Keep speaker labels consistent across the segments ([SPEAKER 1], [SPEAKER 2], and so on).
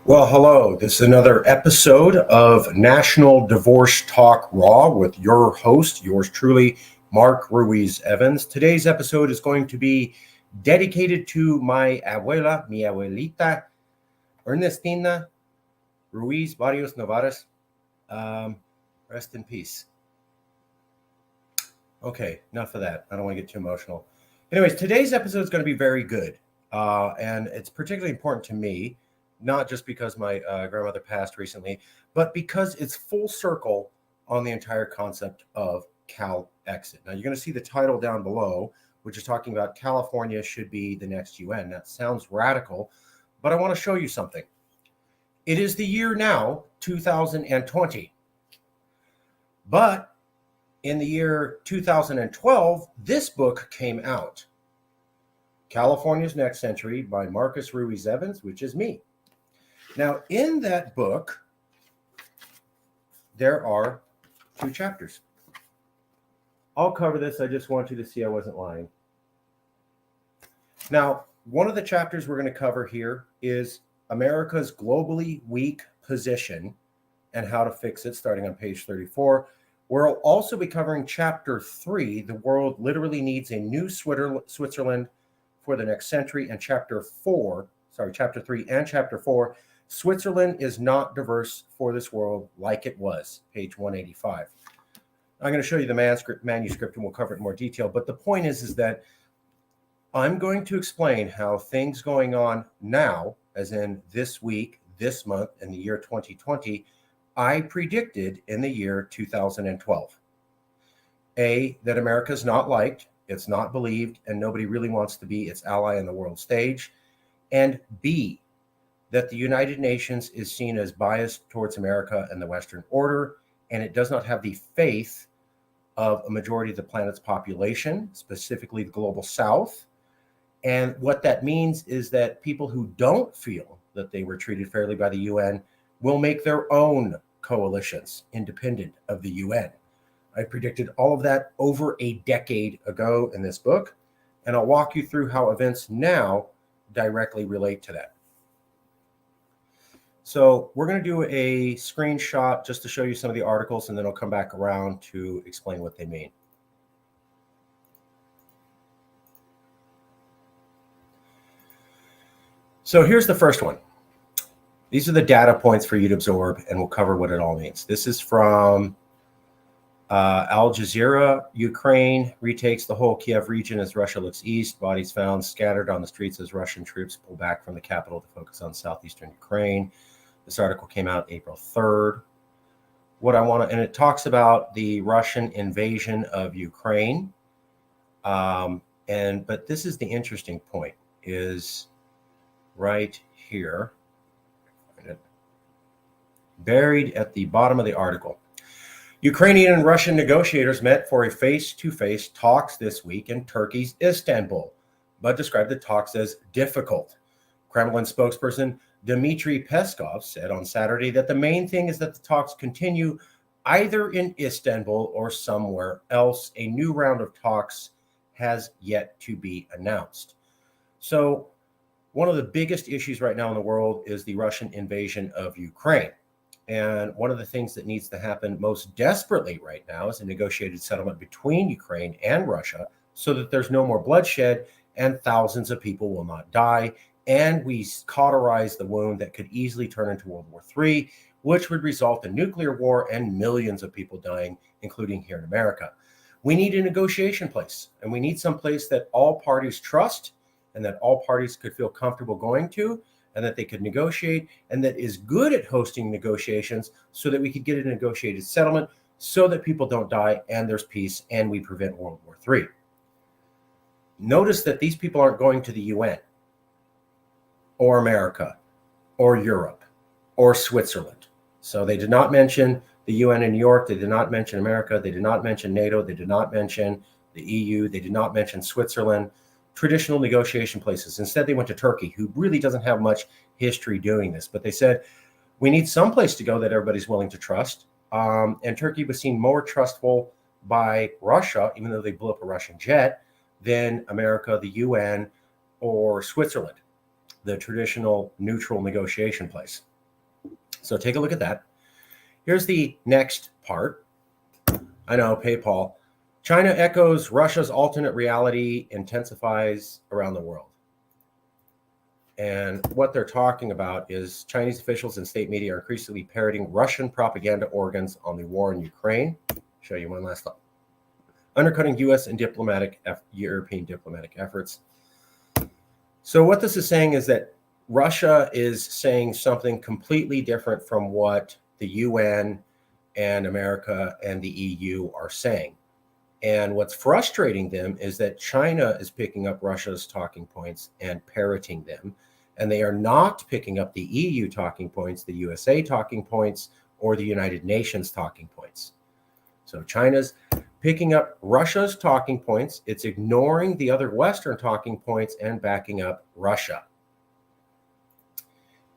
[SPEAKER 1] Well, hello. This is another episode of National Divorce Talk Raw with your host, yours truly, Marc Ruiz Evans. Today's episode is going to be dedicated to my abuela, mi abuelita, Ernestina Ruiz Barrios Navarez. Rest in peace. Okay, enough of that. I don't want to get too emotional. Anyways, today's episode is going to be very good. And it's particularly important to me, not just because my grandmother passed recently, but because it's full circle on the entire concept of Cal exit. Now, you're going to see the title down below, which is talking about California should be the next UN. That sounds radical, but I want to show you something. It is the year now, 2020. But in the year 2012, this book came out, California's Next Century by Marcus Ruiz Evans, which is me. Now, in that book, there are 2 chapters. I'll cover this. I just want you to see I wasn't lying. Now, one of the chapters we're going to cover here is America's globally weak position and how to fix it, starting on page 34. We'll also be covering chapter 3, the world literally needs a new Switzerland for the next century, and chapter 3 and chapter 4, Switzerland is not diverse for this world like it was, page 185. I'm going to show you the manuscript and we'll cover it in more detail, but the point is that I'm going to explain how things going on now, as in this week, this month, in the year 2020, I predicted in the year 2012. A, that America is not liked, it's not believed, and nobody really wants to be its ally on the world stage. And B, that the United Nations is seen as biased towards America and the Western order, and it does not have the faith of a majority of the planet's population, specifically the global South. And what that means is that people who don't feel that they were treated fairly by the UN will make their own coalitions independent of the UN. I predicted all of that over a decade ago in this book, and I'll walk you through how events now directly relate to that. So we're going to do a screenshot just to show you some of the articles, and then I'll come back around to explain what they mean. So here's the first one. These are the data points for you to absorb, and we'll cover what it all means. This is from Al Jazeera. Ukraine retakes the whole Kiev region as Russia looks east. Bodies found scattered on the streets as Russian troops pull back from the capital to focus on southeastern Ukraine. This article came out April 3rd. And it talks about the Russian invasion of Ukraine. But this is the interesting point, is right here. Buried at the bottom of the article. Ukrainian and Russian negotiators met for a face-to-face talks this week in Turkey's Istanbul, but described the talks as difficult. Kremlin spokesperson Dmitry Peskov said on Saturday that the main thing is that the talks continue either in Istanbul or somewhere else. A new round of talks has yet to be announced. So one of the biggest issues right now in the world is the Russian invasion of Ukraine. And one of the things that needs to happen most desperately right now is a negotiated settlement between Ukraine and Russia so that there's no more bloodshed and thousands of people will not die. And we cauterize the wound that could easily turn into World War III, which would result in nuclear war and millions of people dying, including here in America. We need a negotiation place, and we need some place that all parties trust and that all parties could feel comfortable going to, and that they could negotiate, and that is good at hosting negotiations so that we could get a negotiated settlement so that people don't die and there's peace and we prevent World War III. Notice that these people aren't going to the UN or America or Europe or Switzerland. So they did not mention the UN in New York. They did not mention America. They did not mention NATO. They did not mention the EU. They did not mention Switzerland. Traditional negotiation places. Instead, they went to Turkey, who really doesn't have much history doing this. But they said, we need some place to go that everybody's willing to trust. And Turkey was seen more trustful by Russia, even though they blew up a Russian jet, than America, the UN, or Switzerland, the traditional neutral negotiation place. So take a look at that. Here's the next part. I know, PayPal. China echoes Russia's alternate reality, intensifies around the world. And what they're talking about is Chinese officials and state media are increasingly parroting Russian propaganda organs on the war in Ukraine. Show you one last thought. Undercutting U.S. and European diplomatic efforts. So what this is saying is that Russia is saying something completely different from what the UN and America and the EU are saying. And what's frustrating them is that China is picking up Russia's talking points and parroting them. And they are not picking up the EU talking points, the USA talking points, or the United Nations talking points. So China's picking up Russia's talking points. It's ignoring the other Western talking points and backing up Russia.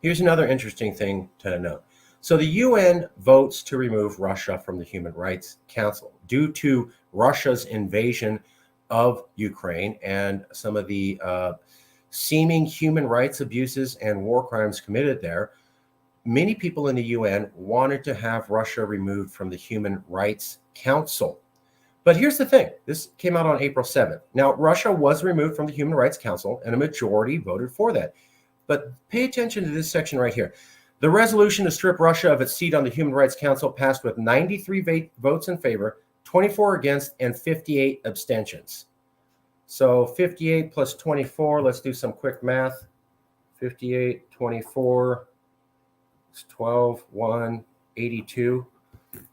[SPEAKER 1] Here's another interesting thing to note. So the UN votes to remove Russia from the Human Rights Council due to Russia's invasion of Ukraine and some of the seeming human rights abuses and war crimes committed there. Many people in the UN wanted to have Russia removed from the Human Rights Council. But here's the thing. This came out on April 7th. Now, Russia was removed from the Human Rights Council, and a majority voted for that. But pay attention to this section right here. The resolution to strip Russia of its seat on the Human Rights Council passed with 93 votes in favor, 24 against, and 58 abstentions. So 58 plus 24, let's do some quick math. 58, 24, 12, 1, 82.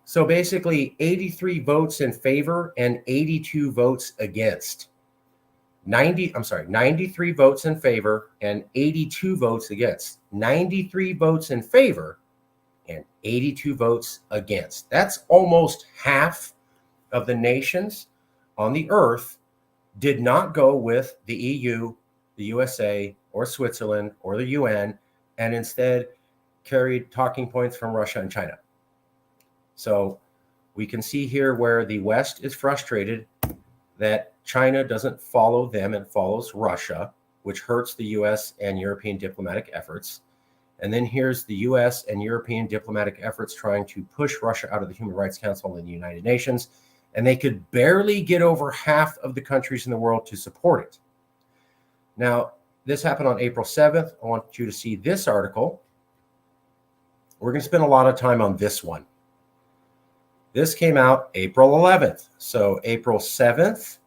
[SPEAKER 1] So basically 83 votes in favor and 82 votes against. 93 votes in favor and 82 votes against. 93 votes in favor and 82 votes against. That's almost half of the nations on the earth did not go with the EU, the USA, or Switzerland, or the UN, and instead carried talking points from Russia and China. So we can see here where the West is frustrated that China doesn't follow them and follows Russia, which hurts the US and European diplomatic efforts. And then here's the US and European diplomatic efforts trying to push Russia out of the Human Rights Council and the United Nations. And they could barely get over half of the countries in the world to support it. Now, this happened on April 7th. I want you to see this article. We're going to spend a lot of time on this one. This came out April 11th. So April 7th,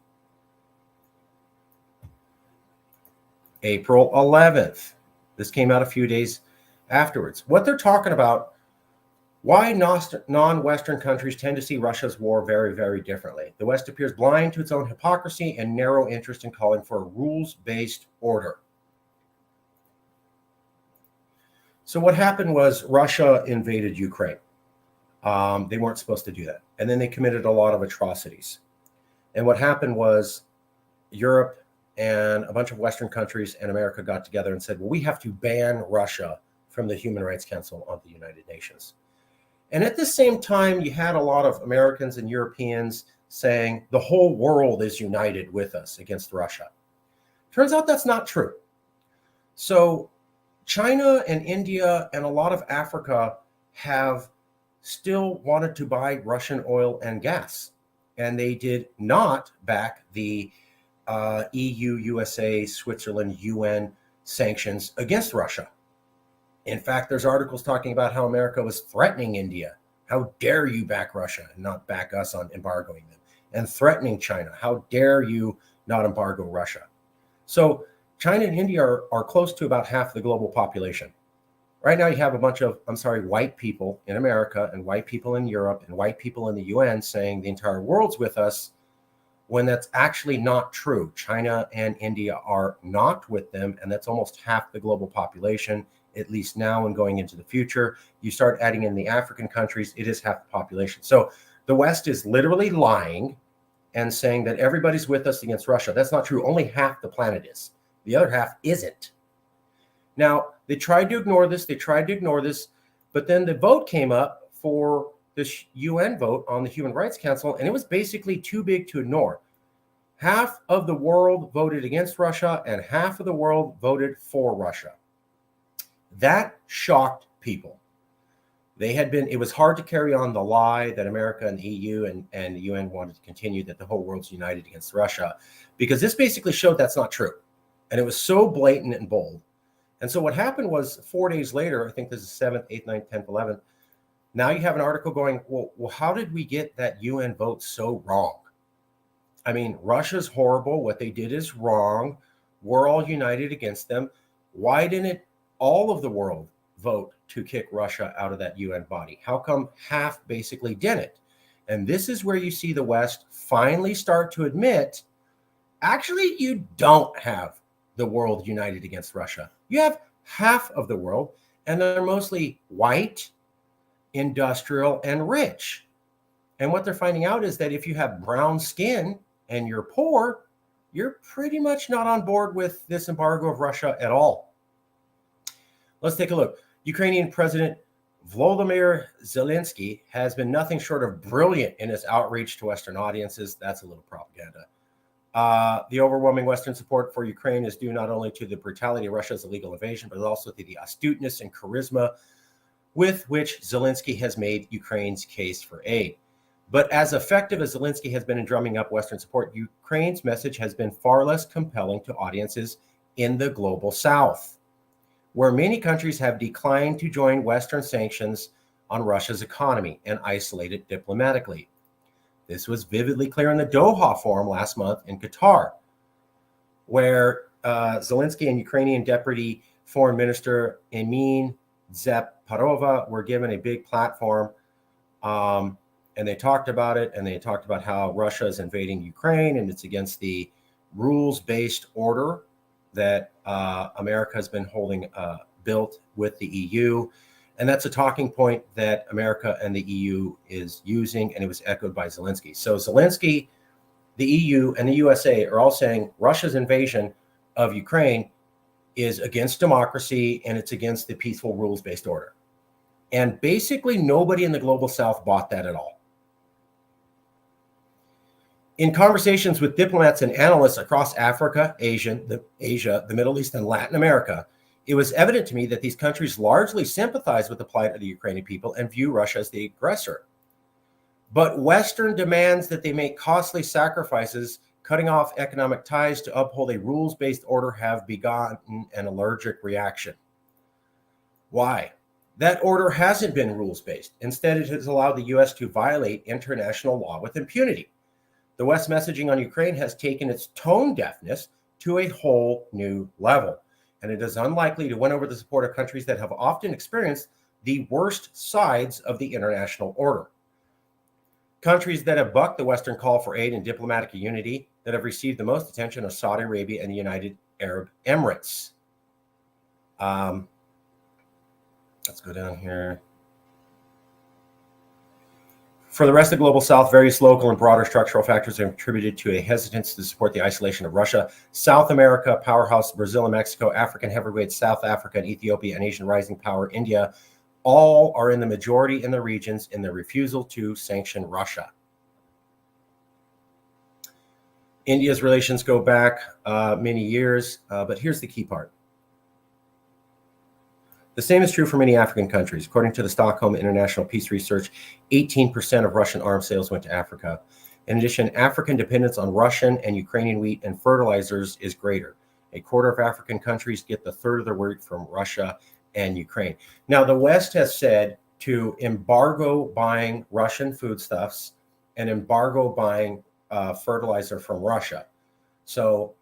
[SPEAKER 1] April 11th. This came out a few days afterwards. What they're talking about, why non-Western countries tend to see Russia's war very, very differently. The West appears blind to its own hypocrisy and narrow interest in calling for a rules-based order. So what happened was Russia invaded Ukraine. They weren't supposed to do that. And then they committed a lot of atrocities. And what happened was Europe and a bunch of Western countries and America got together and said, well, we have to ban Russia from the Human Rights Council of the United Nations. And at the same time, you had a lot of Americans and Europeans saying the whole world is united with us against Russia. Turns out that's not true. So China and India and a lot of Africa have still wanted to buy Russian oil and gas. And they did not back the EU, USA, Switzerland, UN sanctions against Russia. In fact, there's articles talking about how America was threatening India. How dare you back Russia and not back us on embargoing them? And threatening China. How dare you not embargo Russia? So China and India are close to about half the global population. Right now you have a bunch of, white people in America and white people in Europe and white people in the UN saying the entire world's with us, when that's actually not true. China and India are not with them, and that's almost half the global population, at least now and going into the future. You start adding in the African countries, it is half the population. So the West is literally lying and saying that everybody's with us against Russia. That's not true. Only half the planet is. The other half isn't. Now, they tried to ignore this. But then the vote came up for this UN vote on the Human Rights Council, and it was basically too big to ignore. Half of the world voted against Russia, and half of the world voted for Russia. That shocked people. It was hard to carry on the lie that America and the EU and the UN wanted to continue, that the whole world's united against Russia, because this basically showed that's not true. And it was so blatant and bold. And so what happened was 4 days later, I think this is 7th, 8th, 9th, 10th, 11th, now you have an article going, well, how did we get that UN vote so wrong? I mean, Russia's horrible. What they did is wrong. We're all united against them. Why didn't all of the world vote to kick Russia out of that UN body? How come half basically didn't? And this is where you see the West finally start to admit, actually, you don't have the world united against Russia. You have half of the world, and they're mostly white, industrial, and rich. And what they're finding out is that if you have brown skin and you're poor, you're pretty much not on board with this embargo of Russia at all. Let's take a look. Ukrainian President Volodymyr Zelensky has been nothing short of brilliant in his outreach to Western audiences. That's a little propaganda. The overwhelming Western support for Ukraine is due not only to the brutality of Russia's illegal invasion, but also to the astuteness and charisma with which Zelensky has made Ukraine's case for aid. But as effective as Zelensky has been in drumming up Western support, Ukraine's message has been far less compelling to audiences in the global South, where many countries have declined to join Western sanctions on Russia's economy and isolate it diplomatically. This was vividly clear in the Doha Forum last month in Qatar, where Zelensky and Ukrainian Deputy Foreign Minister Emin Zaparova were given a big platform, and they talked about it, and they talked about how Russia is invading Ukraine, and it's against the rules-based order that America has been holding built with the EU. And that's a talking point that America and the EU is using, and it was echoed by Zelensky. So Zelensky, the EU, and the USA are all saying Russia's invasion of Ukraine is against democracy, and it's against the peaceful rules-based order. And basically nobody in the global South bought that at all. In conversations with diplomats and analysts across Africa, Asia, the Middle East, and Latin America, it was evident to me that these countries largely sympathize with the plight of the Ukrainian people and view Russia as the aggressor. But Western demands that they make costly sacrifices, cutting off economic ties to uphold a rules-based order, have begotten an allergic reaction. Why? That order hasn't been rules-based. Instead, it has allowed the U.S. to violate international law with impunity. The West's messaging on Ukraine has taken its tone deafness to a whole new level, and it is unlikely to win over the support of countries that have often experienced the worst sides of the international order. Countries that have bucked the Western call for aid and diplomatic unity that have received the most attention are Saudi Arabia and the United Arab Emirates. Let's go down here. For the rest of the global South, various local and broader structural factors have contributed to a hesitance to support the isolation of Russia. South America, powerhouse Brazil and Mexico, African heavyweights South Africa and Ethiopia, and Asian rising power India, all are in the majority in the regions in their refusal to sanction Russia. India's relations go back many years, but here's the key part. The same is true for many African countries. According to the Stockholm International Peace Research, 18% of Russian arms sales went to Africa. In addition, African dependence on Russian and Ukrainian wheat and fertilizers is greater. A quarter of African countries get the third of their wheat from Russia and Ukraine. Now, the West has said to embargo buying Russian foodstuffs and embargo buying fertilizer from Russia. So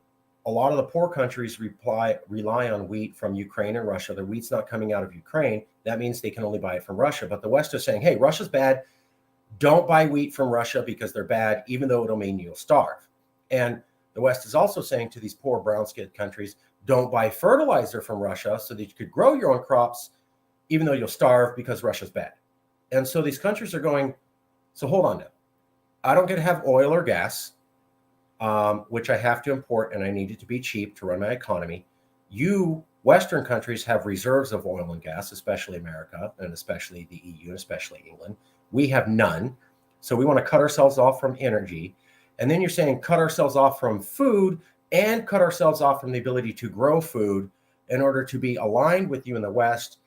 [SPEAKER 1] a lot of the poor countries rely on wheat from Ukraine and Russia. Their wheat's not coming out of Ukraine. That means they can only buy it from Russia. But the West is saying, hey, Russia's bad. Don't buy wheat from Russia because they're bad, even though it'll mean you'll starve. And the West is also saying to these poor brown-skinned countries, don't buy fertilizer from Russia so that you could grow your own crops, even though you'll starve because Russia's bad. And so these countries are going, so hold on now. I don't get to have oil or gas, which I have to import, and I need it to be cheap to run my economy. You Western countries have reserves of oil and gas, especially America, and especially the EU, and especially England. We have none. So we want to cut ourselves off from energy. And then you're saying cut ourselves off from food and cut ourselves off from the ability to grow food in order to be aligned with you in the West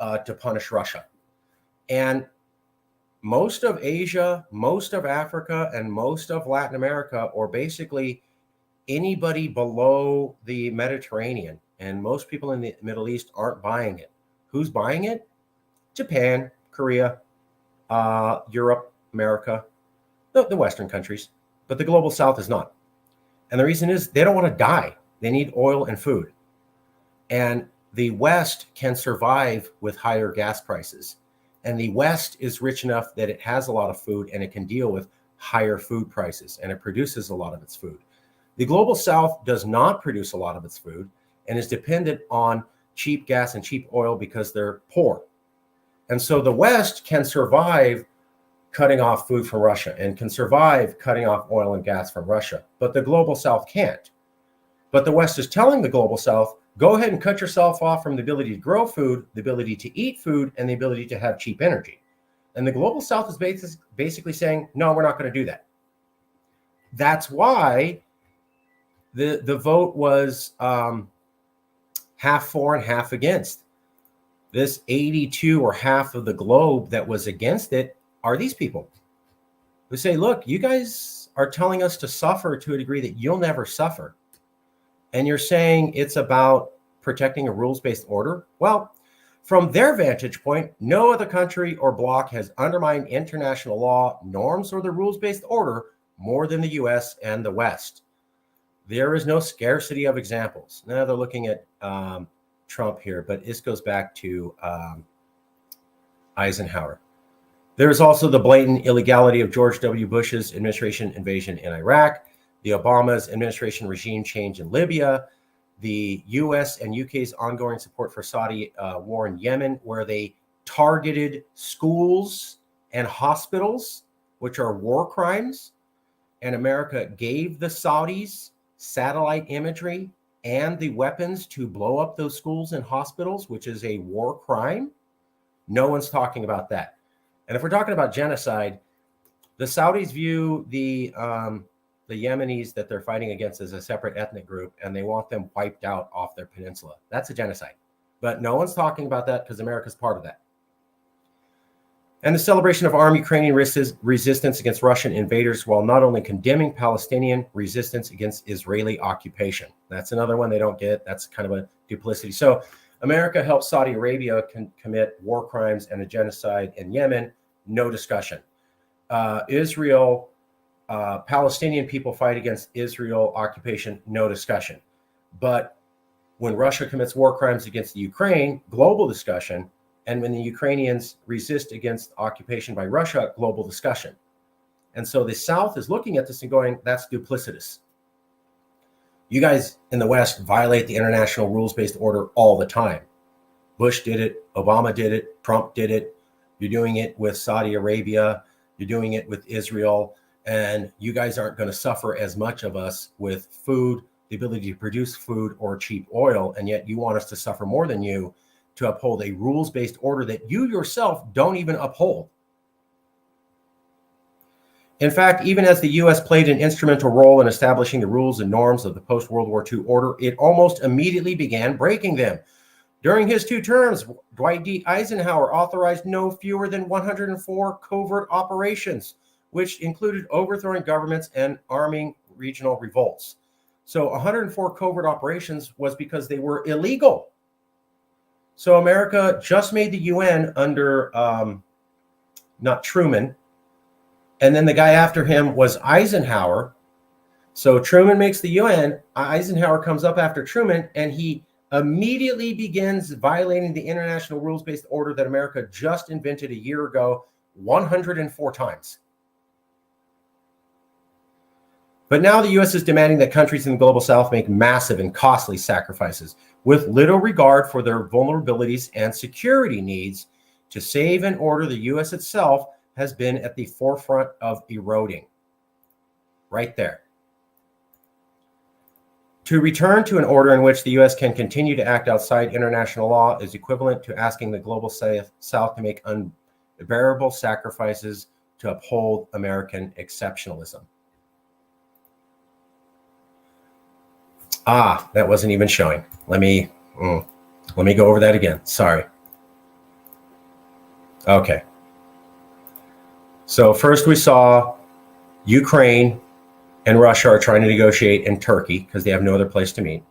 [SPEAKER 1] to punish Russia. And most of Asia, most of Africa, and most of Latin America, or basically anybody below the Mediterranean, and most people in the Middle East aren't buying it. Who's buying it? Japan, Korea, Europe, America, the Western countries, but the global South is not. And the reason is they don't want to die. They need oil and food. And the West can survive with higher gas prices. And the West is rich enough that it has a lot of food and it can deal with higher food prices, and it produces a lot of its food. The global South does not produce a lot of its food and is dependent on cheap gas and cheap oil because they're poor. And so the West can survive cutting off food from Russia and can survive cutting off oil and gas from Russia, but the global South can't. But the West is telling the global South, go ahead and cut yourself off from the ability to grow food, the ability to eat food, and the ability to have cheap energy. And the global South is basically saying, no, we're not going to do that. That's why the vote was half for and half against. This 82 or half of the globe that was against it are these people who say, look, you guys are telling us to suffer to a degree that you'll never suffer. And you're saying it's about protecting a rules-based order? Well, from their vantage point, no other country or bloc has undermined international law, norms, or the rules-based order more than the US and the West. There is no scarcity of examples. Now they're looking at Trump here, but this goes back to Eisenhower. There's also the blatant illegality of George W. Bush's administration invasion in Iraq, the Obama's administration regime change in Libya, the US and UK's ongoing support for Saudi war in Yemen, where they targeted schools and hospitals, which are war crimes. And America gave the Saudis satellite imagery and the weapons to blow up those schools and hospitals, which is a war crime. No one's talking about that. And if we're talking about genocide, the Saudis view the Yemenis that they're fighting against as a separate ethnic group, and they want them wiped out off their peninsula. That's a genocide. But no one's talking about that because America's part of that. And the celebration of armed Ukrainian resistance against Russian invaders while not only condemning Palestinian resistance against Israeli occupation. That's another one they don't get. That's kind of a duplicity. So America helped Saudi Arabia commit war crimes and a genocide in Yemen. No discussion. Israel, Palestinian people fight against Israel occupation. No discussion. But when Russia commits war crimes against the Ukraine, global discussion. And when the Ukrainians resist against occupation by Russia, global discussion. And so the South is looking at this and going, that's duplicitous. You guys in the West violate the international rules-based order all the time. Bush did it, Obama did it, Trump did it. You're doing it with Saudi Arabia. You're doing it with Israel. And you guys aren't going to suffer as much of us with food, the ability to produce food or cheap oil. And yet you want us to suffer more than you to uphold a rules-based order that you yourself don't even uphold. In fact, even as the U.S. played an instrumental role in establishing the rules and norms of the post-World War II order, it almost immediately began breaking them. During his 2 terms, Dwight D. Eisenhower authorized no fewer than 104 covert operations, which included overthrowing governments and arming regional revolts. So 104 covert operations was because they were illegal. So America just made the UN under not Truman. And then the guy after him was Eisenhower. So Truman makes the UN. Eisenhower comes up after Truman, and he immediately begins violating the international rules-based order that America just invented a year ago 104 times. But now the U.S. is demanding that countries in the global South make massive and costly sacrifices with little regard for their vulnerabilities and security needs to save an order the U.S. itself has been at the forefront of eroding. Right there. To return to an order in which the U.S. can continue to act outside international law is equivalent to asking the global South to make unbearable sacrifices to uphold American exceptionalism. That wasn't even showing. Let me go over that again. Sorry. Okay. So first we saw Ukraine and Russia are trying to negotiate in Turkey because they have no other place to meet.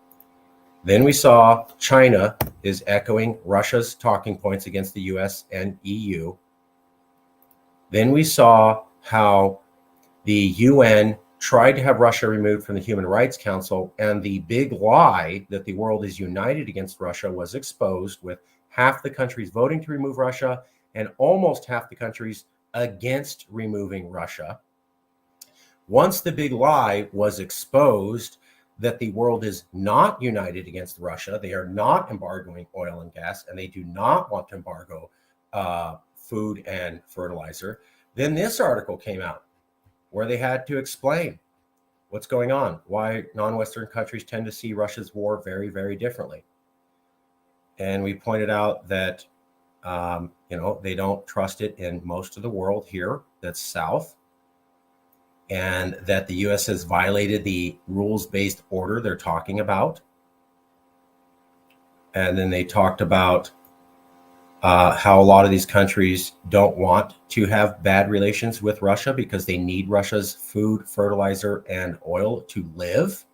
[SPEAKER 1] Then we saw China is echoing Russia's talking points against the US and EU. Then we saw how the UN tried to have Russia removed from the Human Rights Council, and the big lie that the world is united against Russia was exposed, with half the countries voting to remove Russia and almost half the countries against removing Russia. Once the big lie was exposed that the world is not united against Russia, they are not embargoing oil and gas, and they do not want to embargo food and fertilizer, then this article came out where they had to explain what's going on, why non-Western countries tend to see Russia's war very, very differently. And we pointed out that, they don't trust it in most of the world here that's south, and that the U.S. has violated the rules-based order they're talking about. And then they talked about how a lot of these countries don't want to have bad relations with Russia because they need Russia's food, fertilizer, and oil to live.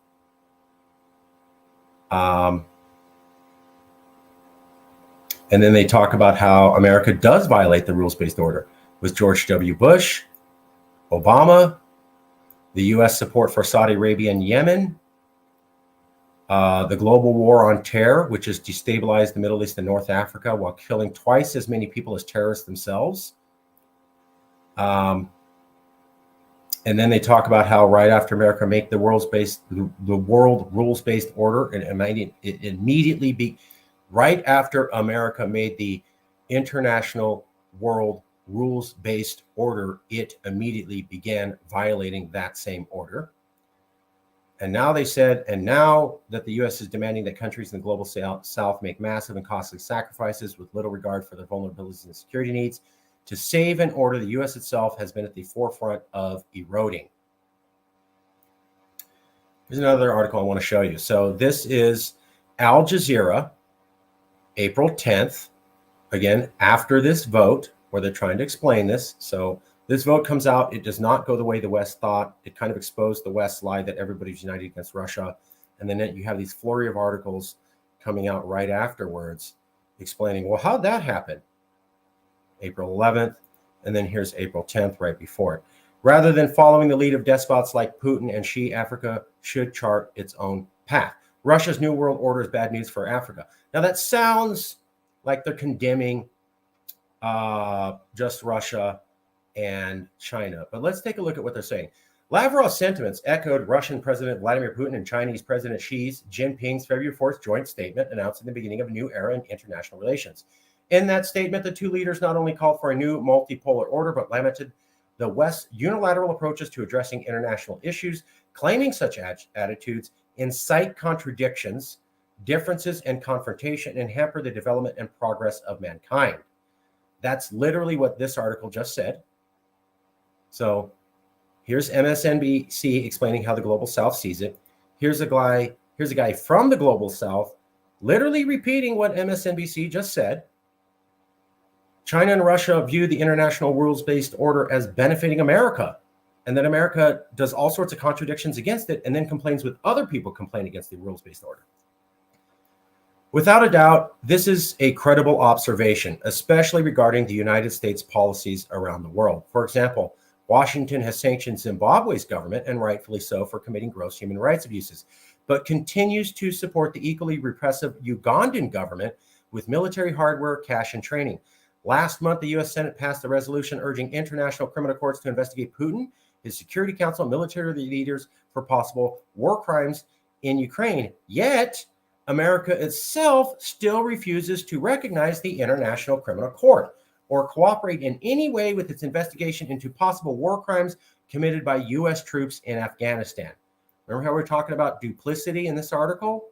[SPEAKER 1] And then they talk about how America does violate the rules-based order with George W. Bush, Obama, the U.S. support for Saudi Arabia and Yemen, the global war on terror, which has destabilized the Middle East and North Africa while killing twice as many people as terrorists themselves. And then they talk about how right after America make the world rules-based order, and it immediately be right after America made the international world rules-based order, it immediately began violating that same order. And now they said, and now that the U.S. is demanding that countries in the global south make massive and costly sacrifices with little regard for their vulnerabilities and security needs to save and order, the U.S. itself has been at the forefront of eroding. Here's another article I want to show you. So this is Al Jazeera, April 10th, again, after this vote, where they're trying to explain this. So this vote comes out. It does not go the way the West thought. It kind of exposed the West's lie that everybody's united against Russia. And then you have these flurry of articles coming out right afterwards explaining, well, how'd that happen? April 11th, and then here's April 10th right before it. Rather than following the lead of despots like Putin and Xi, Africa should chart its own path. Russia's New World Order is bad news for Africa. Now that sounds like they're condemning just Russia and China. But let's take a look at what they're saying. Lavrov's sentiments echoed Russian President Vladimir Putin and Chinese President Xi Jinping's February 4th joint statement announcing the beginning of a new era in international relations. In that statement, the two leaders not only called for a new multipolar order, but lamented the West's unilateral approaches to addressing international issues, claiming such attitudes incite contradictions, differences, and confrontation, and hamper the development and progress of mankind. That's literally what this article just said. So here's MSNBC explaining how the Global South sees it. Here's a guy from the Global South literally repeating what MSNBC just said. China and Russia view the international rules-based order as benefiting America, and that America does all sorts of contradictions against it and then complains with other people complaining against the rules-based order. Without a doubt, this is a credible observation, especially regarding the United States policies around the world. For example, Washington has sanctioned Zimbabwe's government, and rightfully so, for committing gross human rights abuses, but continues to support the equally repressive Ugandan government with military hardware, cash, and training. Last month, the U.S. Senate passed a resolution urging international criminal courts to investigate Putin, his Security Council, and military leaders for possible war crimes in Ukraine. Yet, America itself still refuses to recognize the International Criminal Court or cooperate in any way with its investigation into possible war crimes committed by U.S. troops in Afghanistan. Remember how we're talking about duplicity in this article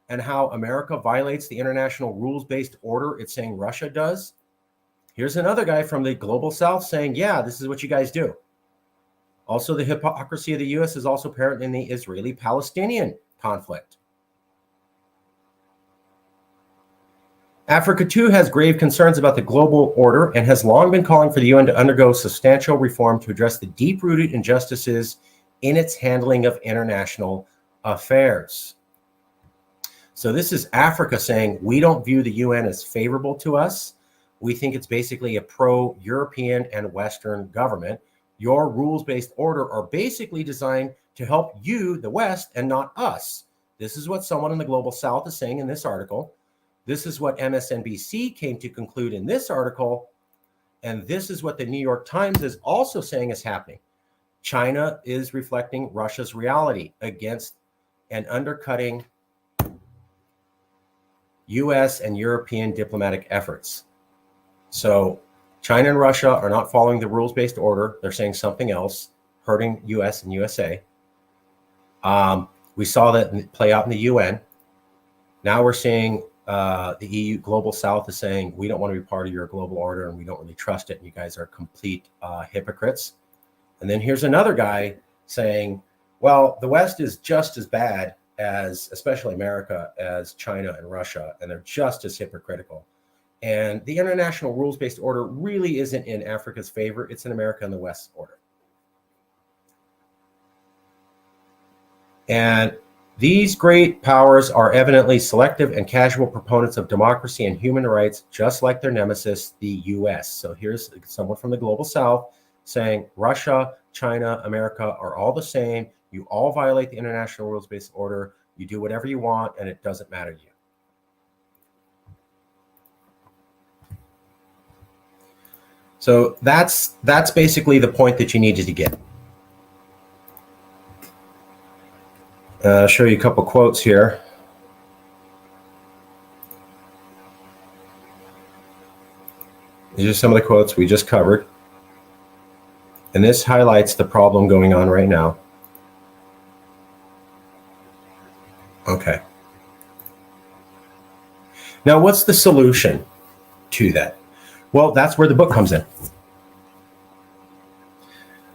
[SPEAKER 1] and how America violates the international rules-based order it's saying Russia does? Here's another guy from the Global South saying, yeah, this is what you guys do. Also, the hypocrisy of the U.S. is also apparent in the Israeli-Palestinian conflict. Africa, too, has grave concerns about the global order and has long been calling for the UN to undergo substantial reform to address the deep-rooted injustices in its handling of international affairs. So this is Africa saying, we don't view the UN as favorable to us. We think it's basically a pro-European and Western government. Your rules-based order are basically designed to help you, the West, and not us. This is what someone in the Global South is saying in this article. This is what MSNBC came to conclude in this article. And this is what the New York Times is also saying is happening. China is reflecting Russia's reality against and undercutting US and European diplomatic efforts. So China and Russia are not following the rules-based order. They're saying something else, hurting US and USA. We saw that play out in the UN. Now we're seeing the EU Global South is saying, we don't want to be part of your global order and we don't really trust it. And you guys are complete hypocrites. And then here's another guy saying, well, the West is just as bad as, especially America, as China and Russia, and they're just as hypocritical. And the international rules-based order really isn't in Africa's favor. It's in America and the West's order. And these great powers are evidently selective and casual proponents of democracy and human rights, just like their nemesis, the US. So here's someone from the Global South saying Russia, China, America are all the same. You all violate the international rules-based order. You do whatever you want, and it doesn't matter to you. So that's basically the point that you needed to get. I'll show you a couple quotes here. These are some of the quotes we just covered. And this highlights the problem going on right now. Okay. Now, what's the solution to that? Well, that's where the book comes in.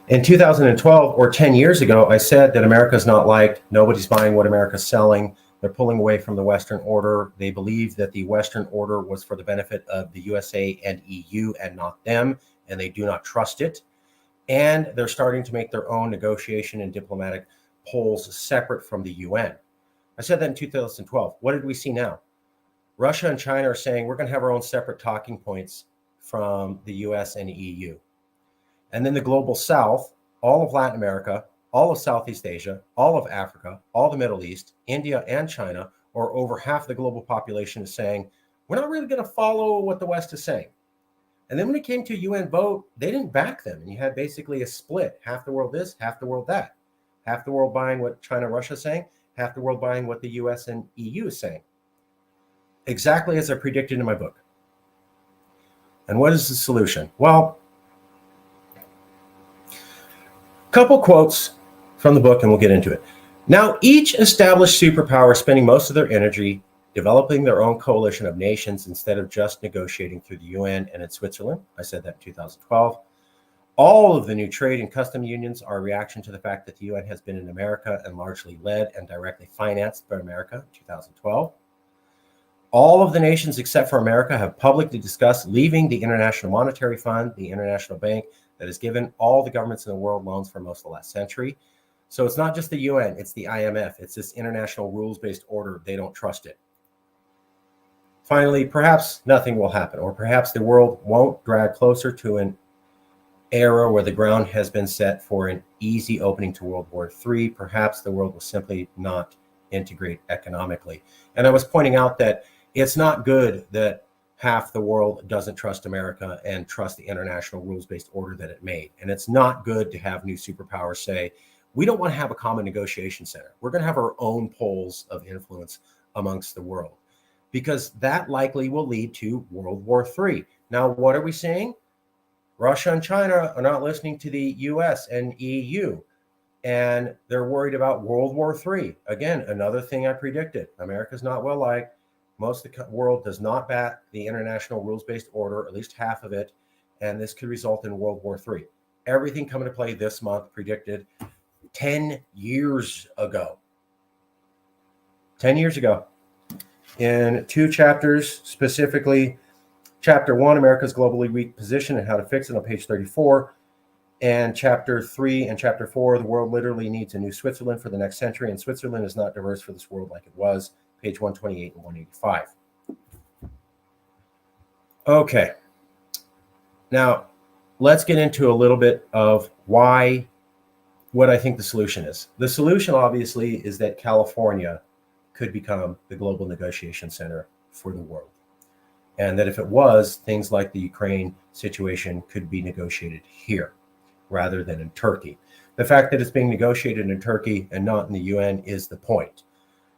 [SPEAKER 1] In 2012, or 10 years ago, I said that America's not liked. Nobody's buying what America's selling. They're pulling away from the Western order. They believe that the Western order was for the benefit of the USA and EU and not them, and they do not trust it. And they're starting to make their own negotiation and diplomatic polls separate from the UN. I said that in 2012. What did we see now? Russia and China are saying we're going to have our own separate talking points from the US and EU. And then the Global South, all of Latin America, all of Southeast Asia, all of Africa, all the Middle East, India and China, or over half the global population is saying, we're not really going to follow what the West is saying. And then when it came to a UN vote, they didn't back them. And you had basically a split, half the world this, half the world that. Half the world buying what China, Russia is saying, half the world buying what the US and EU is saying. Exactly as I predicted in my book. And what is the solution? Well, couple quotes from the book and we'll get into it. Now, each established superpower is spending most of their energy developing their own coalition of nations instead of just negotiating through the UN and in Switzerland. I said that in 2012. All of the new trade and custom unions are a reaction to the fact that the UN has been in America and largely led and directly financed by America in 2012. All of the nations except for America have publicly discussed leaving the International Monetary Fund, the international bank that has given all the governments in the world loans for most of the last century. So it's not just the UN, it's the IMF. It's this international rules-based order. They don't trust it. Finally, perhaps nothing will happen, or perhaps the world won't drag closer to an era where the ground has been set for an easy opening to World War III. Perhaps the world will simply not integrate economically. And I was pointing out that it's not good that half the world doesn't trust America and trust the international rules-based order that it made. And it's not good to have new superpowers say, we don't want to have a common negotiation center. We're going to have our own poles of influence amongst the world, because that likely will lead to World War III. Now, what are we seeing? Russia and China are not listening to the US and EU, and they're worried about World War III. Again, another thing I predicted. America's not well liked. Most of the world does not back the international rules-based order, at least half of it, and this could result in World War III. Everything coming to play this month predicted 10 years ago. 10 years ago. in 2 chapters, specifically Chapter 1, America's Globally Weak Position and How to Fix It on page 34, and Chapter 3 and Chapter 4, The World Literally Needs a New Switzerland for the Next Century, and Switzerland is not diverse for this world like it was, page 128 and 185. Okay. Now, let's get into a little bit of what I think the solution is. The solution, obviously, is that California could become the global negotiation center for the world. And that if it was, things like the Ukraine situation could be negotiated here rather than in Turkey. The fact that it's being negotiated in Turkey and not in the UN is the point.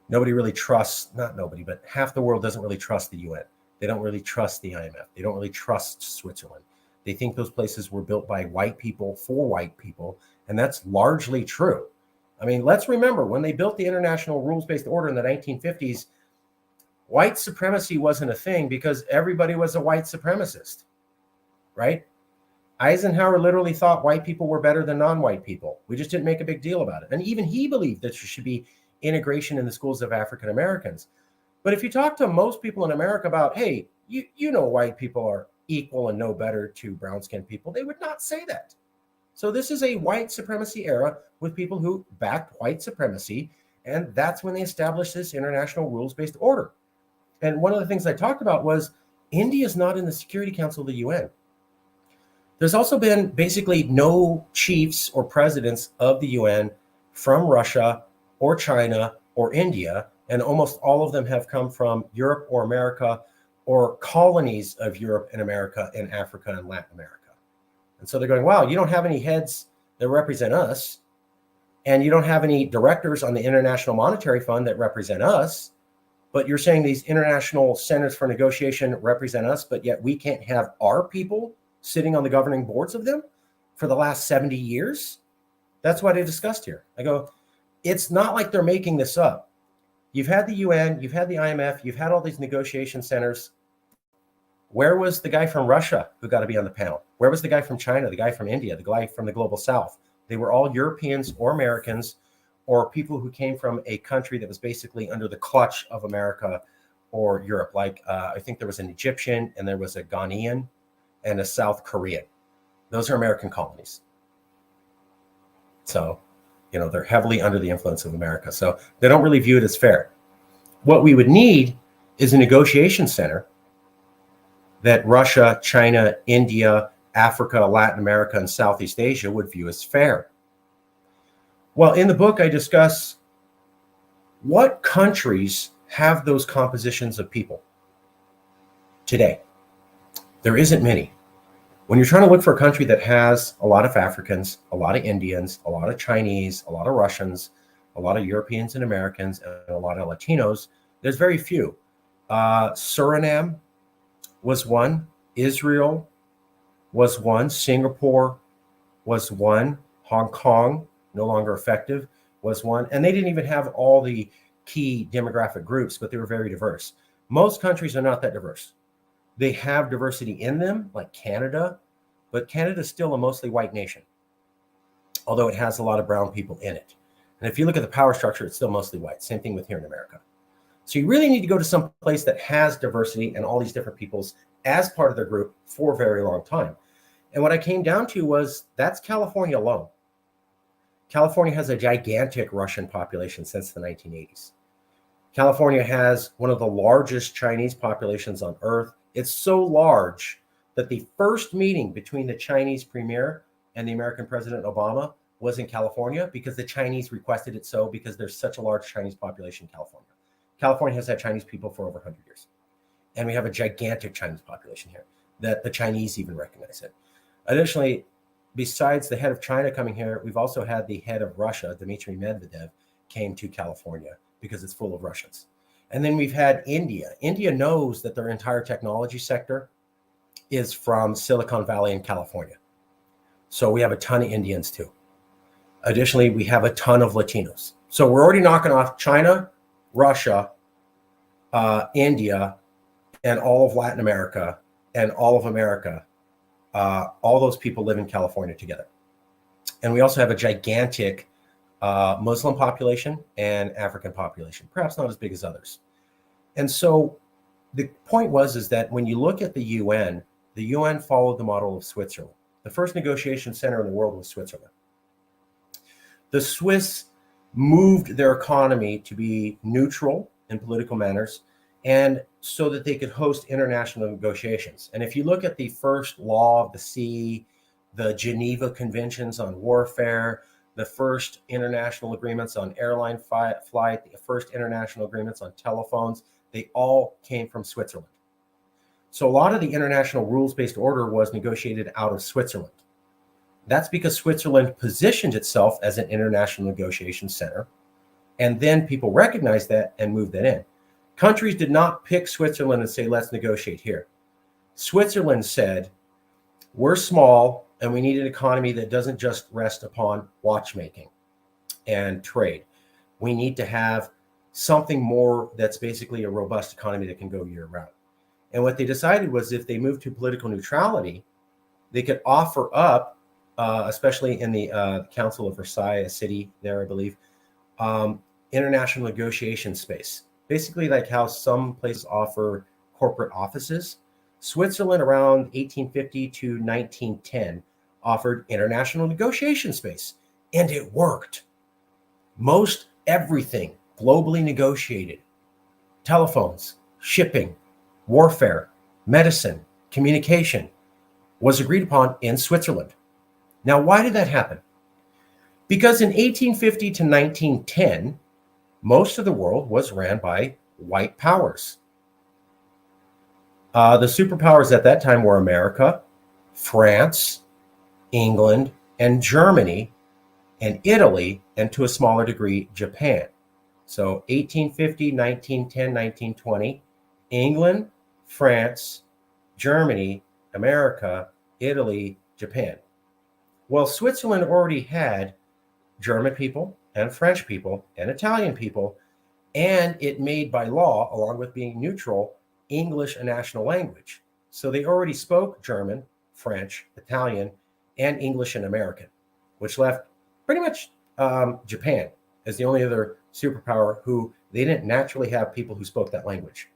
[SPEAKER 1] Nobody really trusts, not nobody, but half the world doesn't really trust the UN. They don't really trust the IMF. They don't really trust Switzerland. They think those places were built by white people for white people, and that's largely true. I mean, let's remember, when they built the international rules-based order in the 1950s, white supremacy wasn't a thing because everybody was a white supremacist, right? Eisenhower literally thought white people were better than non-white people. We just didn't make a big deal about it. And even he believed that there should be integration in the schools of African Americans. But if you talk to most people in America about, hey, you know white people are equal and no better to brown-skinned people, they would not say that. So this is a white supremacy era with people who backed white supremacy, and that's when they established this international rules-based order. And one of the things I talked about was India is not in the Security Council of the UN. There's also been basically no chiefs or presidents of the UN from Russia or China or India, and almost all of them have come from Europe or America or colonies of Europe and America and Africa and Latin America. And so they're going, wow, you don't have any heads that represent us, and you don't have any directors on the International Monetary Fund that represent us, but you're saying these international centers for negotiation represent us, but yet we can't have our people sitting on the governing boards of them for the last 70 years? That's what I discussed here. I go, it's not like they're making this up. You've had the UN, you've had the IMF, you've had all these negotiation centers. Where was the guy from Russia who got to be on the panel? Where was the guy from China, the guy from India, the guy from the global south? They were all Europeans or Americans or people who came from a country that was basically under the clutch of America or Europe. Like I think there was an Egyptian and there was a Ghanaian and a South Korean. Those are American colonies. So, they're heavily under the influence of America. So they don't really view it as fair. What we would need is a negotiation center that Russia, China, India, Africa, Latin America, and Southeast Asia would view as fair. Well, in the book, I discuss what countries have those compositions of people today. There isn't many. When you're trying to look for a country that has a lot of Africans, a lot of Indians, a lot of Chinese, a lot of Russians, a lot of Europeans and Americans, and a lot of Latinos, there's very few. Suriname was one. Israel was one. Singapore was one. Hong Kong, no longer effective, was one. And they didn't even have all the key demographic groups, but they were very diverse. Most countries are not that diverse. They have diversity in them, like Canada, but Canada is still a mostly white nation, although it has a lot of brown people in it. And if you look at the power structure, it's still mostly white. Same thing with here in America. So you really need to go to some place that has diversity and all these different peoples as part of their group for a very long time. And what I came down to was that's California alone. California has a gigantic Russian population since the 1980s. California has one of the largest Chinese populations on earth. It's so large that the first meeting between the Chinese premier and the American President Obama was in California because the Chinese requested it so because there's such a large Chinese population in California. California has had Chinese people for over 100 years. And we have a gigantic Chinese population here that the Chinese even recognize it. Additionally, besides the head of China coming here, we've also had the head of Russia, Dmitry Medvedev, came to California because it's full of Russians. And then we've had India. India knows that their entire technology sector is from Silicon Valley in California. So we have a ton of Indians too. Additionally, we have a ton of Latinos. So we're already knocking off China, Russia, India, and all of Latin America and all of America. All those people live in California together. And we also have a gigantic Muslim population and African population, perhaps not as big as others. And so the point is that when you look at the UN followed the model of Switzerland. The first negotiation center in the world was Switzerland. The Swiss moved their economy to be neutral in political manners and so that they could host international negotiations. And if you look at the first law of the sea, the Geneva Conventions on Warfare, the first international agreements on airline flight, the first international agreements on telephones, they all came from Switzerland. So a lot of the international rules-based order was negotiated out of Switzerland. That's because Switzerland positioned itself as an international negotiation center, and then people recognized that and moved that in. Countries did not pick Switzerland and say, let's negotiate here. Switzerland said, we're small and we need an economy that doesn't just rest upon watchmaking and trade. We need to have something more that's basically a robust economy that can go year round. And what they decided was if they moved to political neutrality, they could offer up, especially in the Council of Versailles, a city there, I believe, international negotiation space. Basically like how some places offer corporate offices. Switzerland around 1850 to 1910 offered international negotiation space, and it worked. Most everything globally negotiated: telephones, shipping, warfare, medicine, communication was agreed upon in Switzerland. Now, why did that happen? Because in 1850 to 1910, most of the world was ran by white powers. The superpowers at that time were America, France, England, and Germany, and Italy, and to a smaller degree, Japan. So 1850, 1910, 1920, England, France, Germany, America, Italy, Japan. Well, Switzerland already had German people and French people and Italian people, and it made by law, along with being neutral, English a national language. So they already spoke German, French, Italian, and English and American, which left pretty much Japan as the only other superpower who they didn't naturally have people who spoke that language.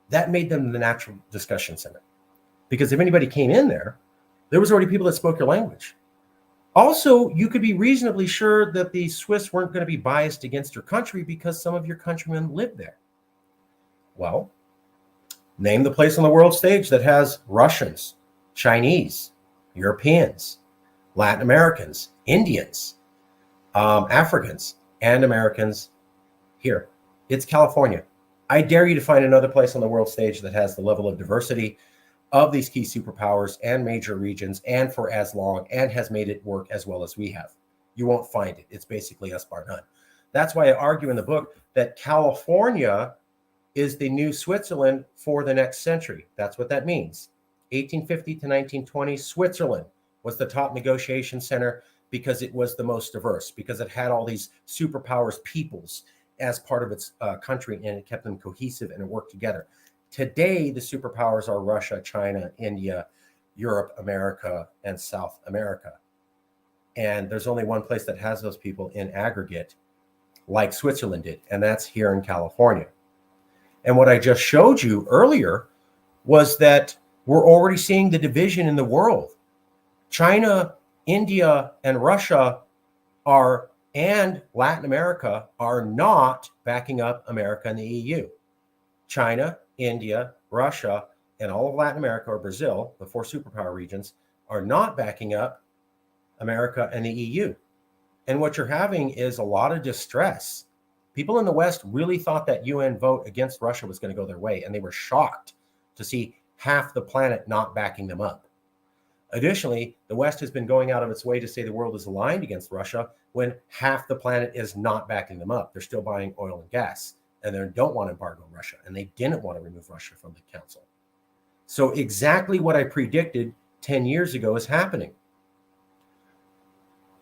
[SPEAKER 1] That made them the natural discussion center. Because if anybody came in there, there was already people that spoke your language. Also, you could be reasonably sure that the Swiss weren't going to be biased against your country because some of your countrymen lived there. Well, name the place on the world stage that has Russians, Chinese, Europeans, Latin Americans, Indians, Africans, and Americans here. It's California. I dare you to find another place on the world stage that has the level of diversity of these key superpowers and major regions, and for as long, and has made it work as well as we have. You won't find it. It's basically us bar none. That's why I argue in the book that California is the new Switzerland for the next century. That's what that means. 1850 to 1920, Switzerland was the top negotiation center because it was the most diverse, because it had all these superpowers, peoples as part of its country, and it kept them cohesive and it worked together. Today, the superpowers are Russia, China, India, Europe, America, and South America. And there's only one place that has those people in aggregate, like Switzerland did, and that's here in California. And what I just showed you earlier was that we're already seeing the division in the world. China, India, and Russia and Latin America are not backing up America and the EU. China, India, Russia, and all of Latin America, or Brazil, the four superpower regions, are not backing up America and the EU. And what you're having is a lot of distress. People in the West really thought that UN vote against Russia was going to go their way, and they were shocked to see half the planet not backing them up. Additionally, the West has been going out of its way to say the world is aligned against Russia when half the planet is not backing them up. They're still buying oil and gas, and they don't want to embargo Russia, and they didn't want to remove Russia from the council. So exactly what I predicted 10 years ago is happening.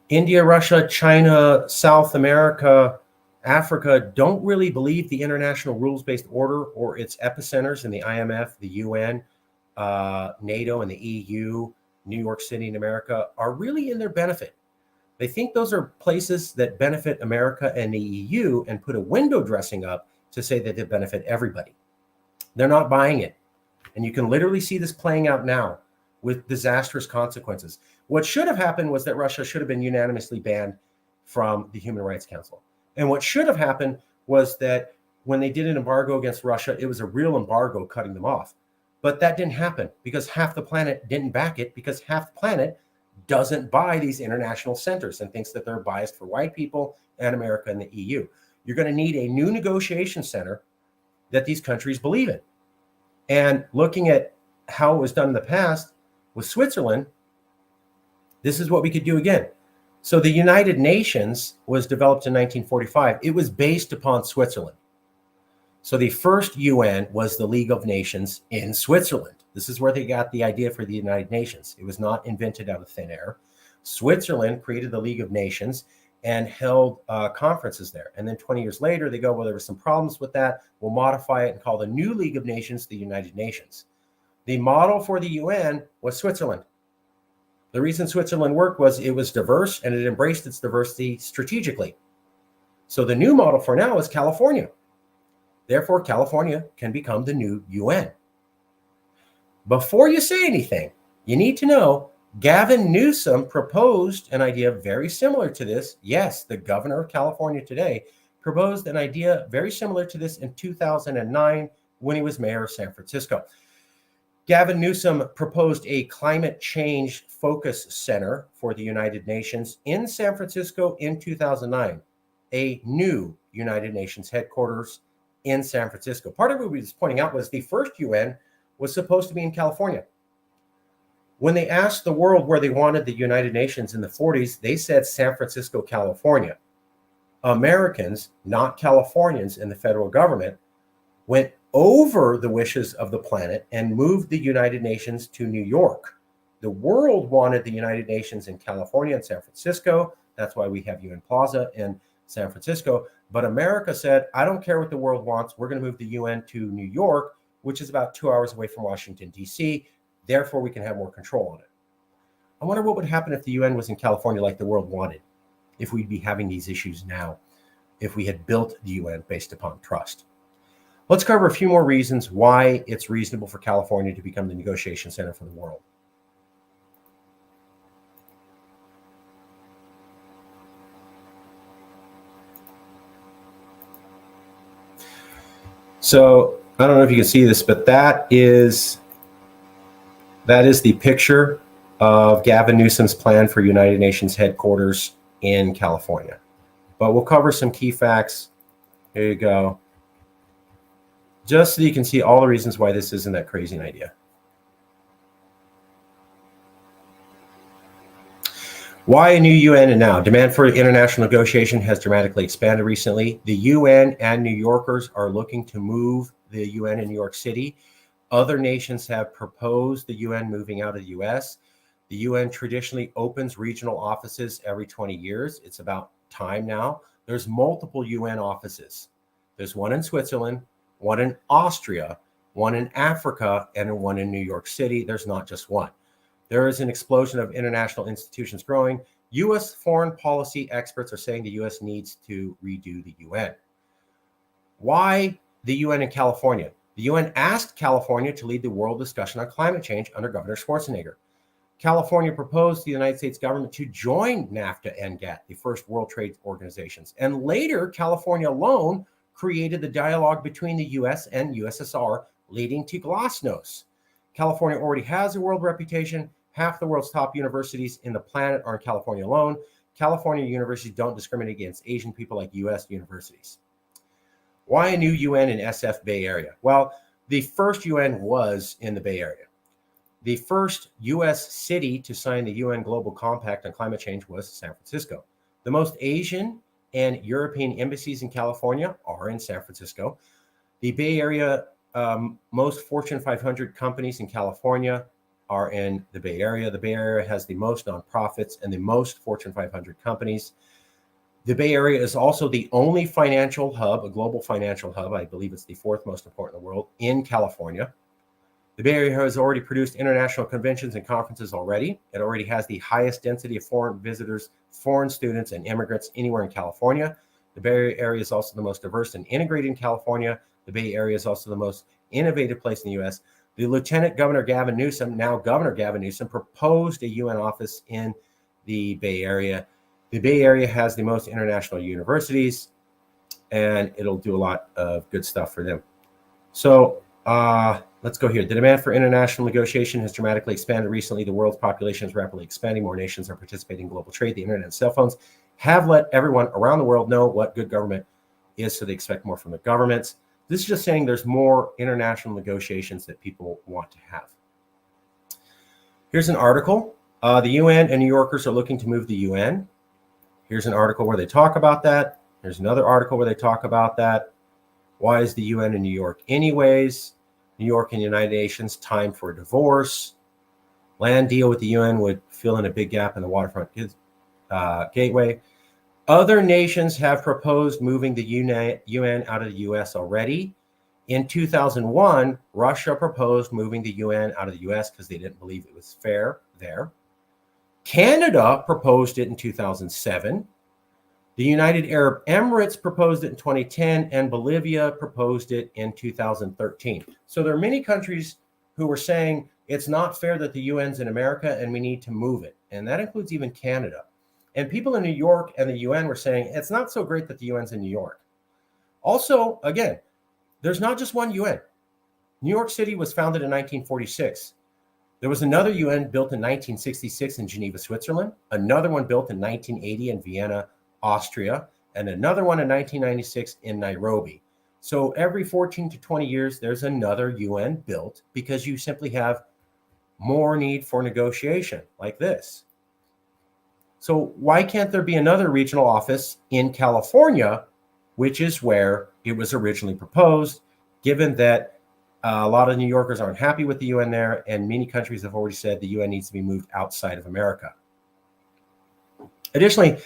[SPEAKER 1] India, Russia, China, South America, Africa don't really believe the international rules-based order or its epicenters in the IMF, the UN, NATO, and the EU, New York City in America, are really in their benefit. They think those are places that benefit America and the EU and put a window dressing up to say that they benefit everybody. They're not buying it. And you can literally see this playing out now with disastrous consequences. What should have happened was that Russia should have been unanimously banned from the Human Rights Council. And what should have happened was that when they did an embargo against Russia, it was a real embargo cutting them off. But that didn't happen because half the planet didn't back it, because half the planet doesn't buy these international centers and thinks that they're biased for white people and America and the EU. You're going to need a new negotiation center that these countries believe in. And looking at how it was done in the past with Switzerland, this is what we could do again. So the United Nations was developed in 1945. It was based upon Switzerland. So the first UN was the League of Nations in Switzerland. This is where they got the idea for the United Nations. It was not invented out of thin air. Switzerland created the League of Nations and held conferences there. And then 20 years later, they go, well, there were some problems with that. We'll modify it and call the new League of Nations the United Nations. The model for the UN was Switzerland. The reason Switzerland worked was it was diverse and it embraced its diversity strategically. So the new model for now is California. Therefore, California can become the new UN. Before you say anything, you need to know Gavin Newsom proposed an idea very similar to this. Yes, the governor of California today proposed an idea very similar to this in 2009 when he was mayor of San Francisco. Gavin Newsom proposed a climate change focus center for the United Nations in San Francisco in 2009, a new United Nations headquarters in San Francisco. Part of what we was pointing out was the first UN was supposed to be in California. When they asked the world where they wanted the United Nations in the 40s, they said San Francisco, California. Americans, not Californians in the federal government, went over the wishes of the planet and moved the United Nations to New York. The world wanted the United Nations in California and San Francisco. That's why we have UN Plaza in San Francisco. But America said, I don't care what the world wants. We're going to move the UN to New York, which is about 2 hours away from Washington, D.C. Therefore, we can have more control on it. I wonder what would happen if the UN was in California like the world wanted, if we'd be having these issues now, if we had built the UN based upon trust. Let's cover a few more reasons why it's reasonable for California to become the negotiation center for the world. So I don't know if you can see this, but that is the picture of Gavin Newsom's plan for United Nations headquarters in California. But we'll cover some key facts. Here you go. Just so you can see all the reasons why this isn't that crazy an idea. Why a new UN and now? Demand for international negotiation has dramatically expanded recently. The UN and New Yorkers are looking to move the UN in New York City. Other nations have proposed the UN moving out of the US. The UN traditionally opens regional offices every 20 years. It's about time now. There's multiple UN offices. There's one in Switzerland, one in Austria, one in Africa, and one in New York City. There's not just one. There is an explosion of international institutions growing. U.S. foreign policy experts are saying the U.S. needs to redo the UN. Why the UN in California? The UN asked California to lead the world discussion on climate change under Governor Schwarzenegger. California proposed the United States government to join NAFTA and GATT, the first World Trade Organizations. And later, California alone created the dialogue between the U.S. and USSR, leading to Glasnost. California already has a world reputation. Half the world's top universities in the planet are in California alone. California universities don't discriminate against Asian people like U.S. universities. Why a new UN in SF Bay Area? Well, the first UN was in the Bay Area. The first U.S. city to sign the UN Global Compact on climate change was San Francisco. The most Asian and European embassies in California are in San Francisco. The Bay Area, most Fortune 500 companies in California are in the Bay Area. The Bay Area has the most nonprofits and the most Fortune 500 companies. The Bay Area is also the only financial hub, a global financial hub. I believe it's the fourth most important in the world, in California. The Bay Area has already produced international conventions and conferences already. It already has the highest density of foreign visitors, foreign students, and immigrants anywhere in California. The Bay Area is also the most diverse and integrated in California. The Bay Area is also the most innovative place in the U.S. The Lieutenant Governor Gavin Newsom, now Governor Gavin Newsom, proposed a UN office in the Bay Area. The Bay Area has the most international universities, and it'll do a lot of good stuff for them. So let's go here. The demand for international negotiation has dramatically expanded recently. The world's population is rapidly expanding. More nations are participating in global trade. The internet and cell phones have let everyone around the world know what good government is, so they expect more from the governments. This is just saying there's more international negotiations that people want to have. Here's an article. The UN and New Yorkers are looking to move the UN. Here's an article where they talk about that. Here's another article where they talk about that. Why is the UN in New York anyways? New York and the United Nations, time for divorce. Land deal with the UN would fill in a big gap in the waterfront gateway. Other nations have proposed moving the UN out of the US already. In 2001, Russia proposed moving the UN out of the US because they didn't believe it was fair there. Canada proposed it in 2007. The United Arab Emirates proposed it in 2010, and Bolivia proposed it in 2013. So there are many countries who were saying it's not fair that the UN's in America and we need to move it. And that includes even Canada. And people in New York and the UN were saying it's not so great that the UN's in New York. Also, again, there's not just one UN. New York City was founded in 1946. There was another UN built in 1966 in Geneva, Switzerland, another one built in 1980 in Vienna, Austria, and another one in 1996 in Nairobi. So every 14 to 20 years, there's another UN built because you simply have more need for negotiation like this. So why can't there be another regional office in California, which is where it was originally proposed, given that a lot of New Yorkers aren't happy with the UN there, and many countries have already said the UN needs to be moved outside of America. Additionally,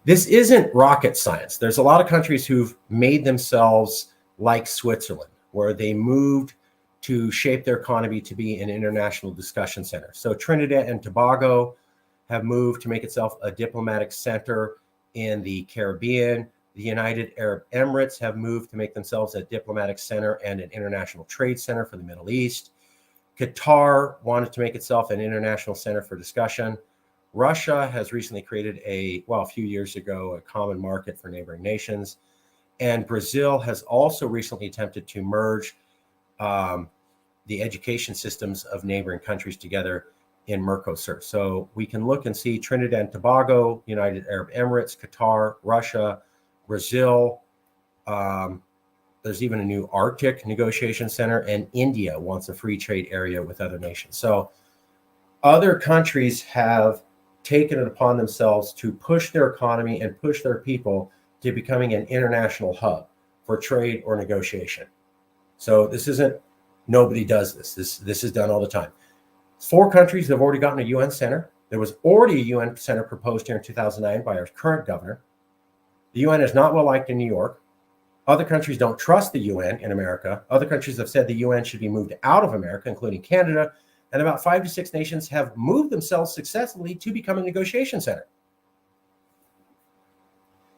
[SPEAKER 1] this isn't rocket science. There's a lot of countries who've made themselves like Switzerland, where they moved to shape their economy to be an international discussion center. So Trinidad and Tobago have moved to make itself a diplomatic center in the Caribbean. The United Arab Emirates have moved to make themselves a diplomatic center and an international trade center for the Middle East. Qatar wanted to make itself an international center for discussion. Russia has recently created a few years ago, a common market for neighboring nations. And Brazil has also recently attempted to merge the education systems of neighboring countries together in Mercosur. So we can look and see Trinidad and Tobago, United Arab Emirates, Qatar, Russia, Brazil. There's even a new Arctic negotiation center, and India wants a free trade area with other nations. So other countries have taken it upon themselves to push their economy and push their people to becoming an international hub for trade or negotiation. So this isn't, nobody does this. This is done all the time. 4 countries have already gotten a UN center. There was already a UN center proposed here in 2009 by our current governor. The UN is not well liked in New York. Other countries don't trust the UN in America. Other countries have said the UN should be moved out of America, including Canada. And about 5 to 6 nations have moved themselves successfully to become a negotiation center.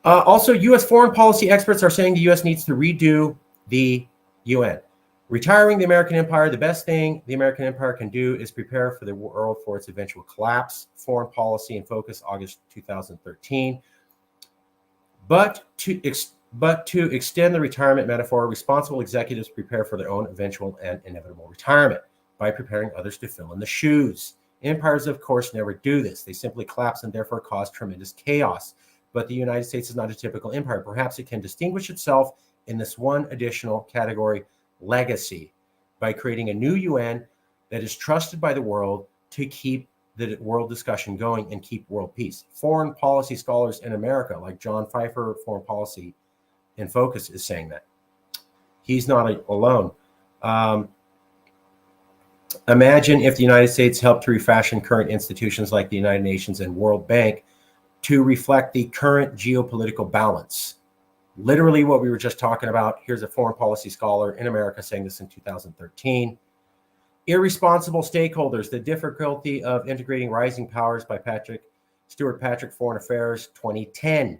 [SPEAKER 1] Also, U.S. foreign policy experts are saying the U.S. needs to redo the UN. Retiring the American empire, the best thing the American empire can do is prepare for the world for its eventual collapse. Foreign policy and focus, August 2013. But to extend the retirement metaphor, responsible executives prepare for their own eventual and inevitable retirement by preparing others to fill in the shoes. Empires, of course, never do this. They simply collapse and therefore cause tremendous chaos. But the United States is not a typical empire. Perhaps it can distinguish itself in this one additional category, legacy, by creating a new UN that is trusted by the world to keep the world discussion going and keep world peace. Foreign policy scholars in America, like John Pfeiffer, Foreign Policy in Focus, is saying that. He's not alone. Imagine if the United States helped to refashion current institutions like the United Nations and World Bank to reflect the current geopolitical balance. Literally what we were just talking about. Here's a foreign policy scholar in America saying this in 2013. Irresponsible stakeholders, the difficulty of integrating rising powers by Stuart Patrick, Foreign Affairs, 2010.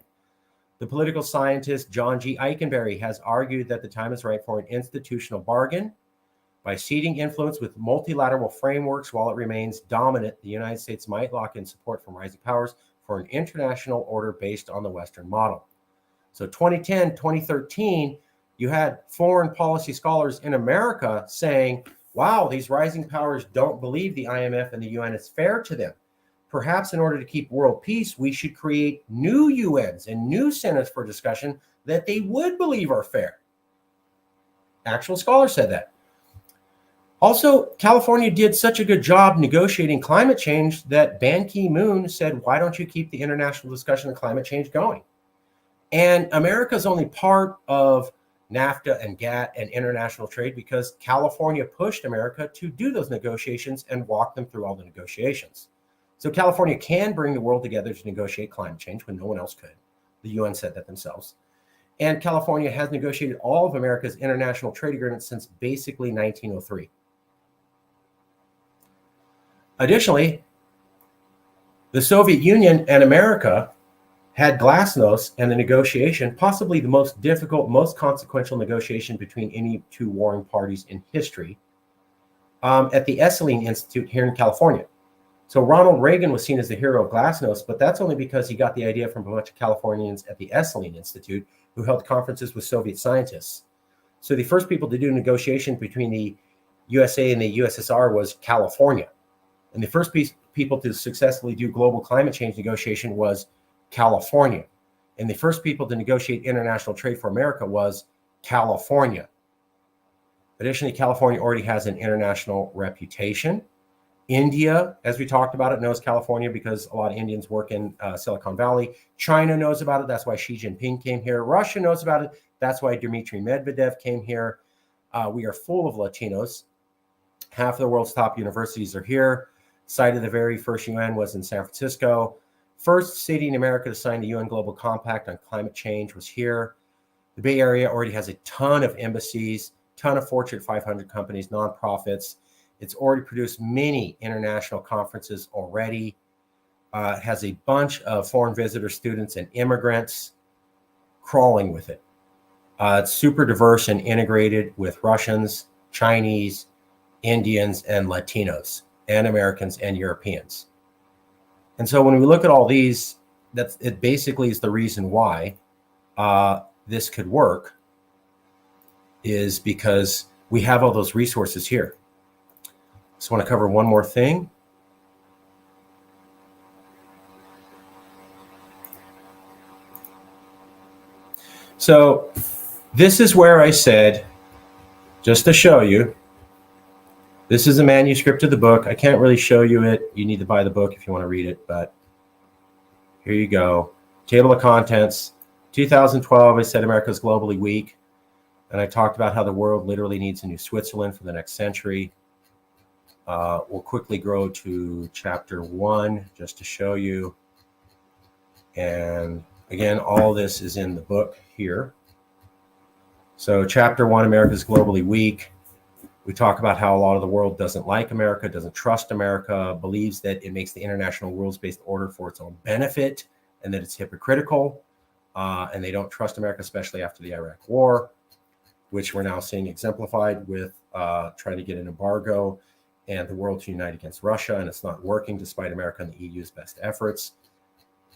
[SPEAKER 1] The political scientist John G. Eikenberry has argued that the time is right for an institutional bargain By ceding influence with multilateral frameworks while it remains dominant, the United States might lock in support from rising powers for an international order based on the Western model. So 2010, 2013, you had foreign policy scholars in America saying, wow, these rising powers don't believe the IMF and the UN is fair to them. Perhaps in order to keep world peace, we should create new UNs and new centers for discussion that they would believe are fair. Actual scholars said that. Also, California did such a good job negotiating climate change that Ban Ki-moon said, why don't you keep the international discussion of climate change going? And America's only part of NAFTA and GATT and international trade because California pushed America to do those negotiations and walk them through all the negotiations. So California can bring the world together to negotiate climate change when no one else could. The UN said that themselves. And California has negotiated all of America's international trade agreements since basically 1903. Additionally, the Soviet Union and America had glasnost and the negotiation, possibly the most difficult, most consequential negotiation between any two warring parties in history, at the Esalen Institute here in California. So Ronald Reagan was seen as the hero of glasnost, but that's only because he got the idea from a bunch of Californians at the Esalen Institute who held conferences with Soviet scientists. So the first people to do negotiation between the USA and the USSR was California. And the first people to successfully do global climate change negotiation was California. And the first people to negotiate international trade for America was California. Additionally, California already has an international reputation. India, as we talked about it, knows California because a lot of Indians work in Silicon Valley. China knows about it. That's why Xi Jinping came here. Russia knows about it. That's why Dmitry Medvedev came here. We are full of Latinos. Half of the world's top universities are here. Site of the very first UN was in San Francisco. First city in America to sign the UN Global Compact on climate change was here. The Bay Area already has a ton of embassies, ton of Fortune 500 companies, nonprofits. It's already produced many international conferences already. It has a bunch of foreign visitor students and immigrants crawling with it. It's super diverse and integrated with Russians, Chinese, Indians, and Latinos, and Americans and Europeans. And so when we look at all these, it basically is the reason why this could work, is because we have all those resources here. Just want to cover one more thing. So this is where I said, just to show you, this is a manuscript of the book. I can't really show you it. You need to buy the book if you want to read it, but here you go. Table of contents. 2012, I said America's globally weak. And I talked about how the world literally needs a new Switzerland for the next century. We'll quickly go to chapter 1 just to show you. And again, all this is in the book here. So chapter 1, America's globally weak. We talk about how a lot of the world doesn't like America, doesn't trust America, believes that it makes the international rules-based order for its own benefit, and that it's hypocritical. And they don't trust America, especially after the Iraq War, which we're now seeing exemplified with trying to get an embargo and the world to unite against Russia, and it's not working despite America and the EU's best efforts.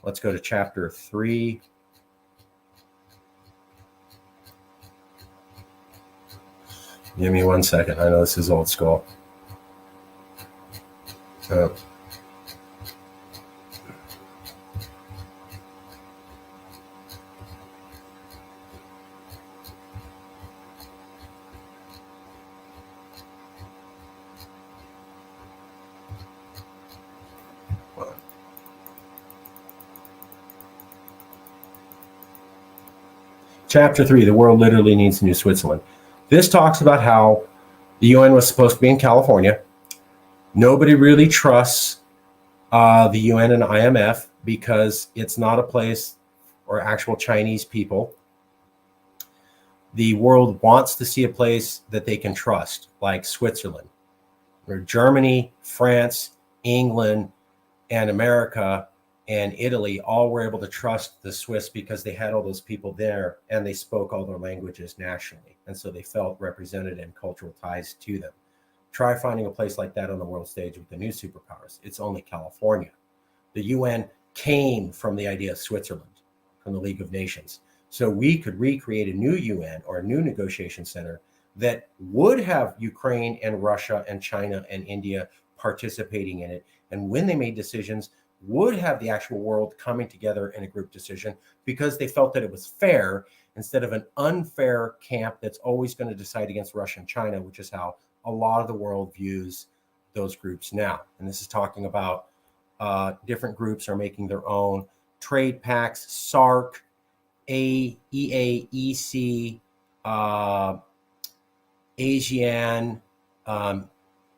[SPEAKER 1] Let's go to chapter 3. Give me 1 second. I know this is old school. Chapter 3, the world literally needs a new Switzerland. This talks about how the UN was supposed to be in California. Nobody really trusts the UN and IMF because it's not a place for actual Chinese people. The world wants to see a place that they can trust, like Switzerland, where Germany, France, England, and America and Italy all were able to trust the Swiss because they had all those people there and they spoke all their languages nationally. And so they felt represented and cultural ties to them. Try finding a place like that on the world stage with the new superpowers. It's only California. The UN came from the idea of Switzerland, from the League of Nations. So we could recreate a new UN or a new negotiation center that would have Ukraine and Russia and China and India participating in it. And when they made decisions, would have the actual world coming together in a group decision because they felt that it was fair instead of an unfair camp that's always going to decide against Russia and China, which is how a lot of the world views those groups now. And this is talking about different groups are making their own trade pacts, SARC, EA, EC, ASEAN,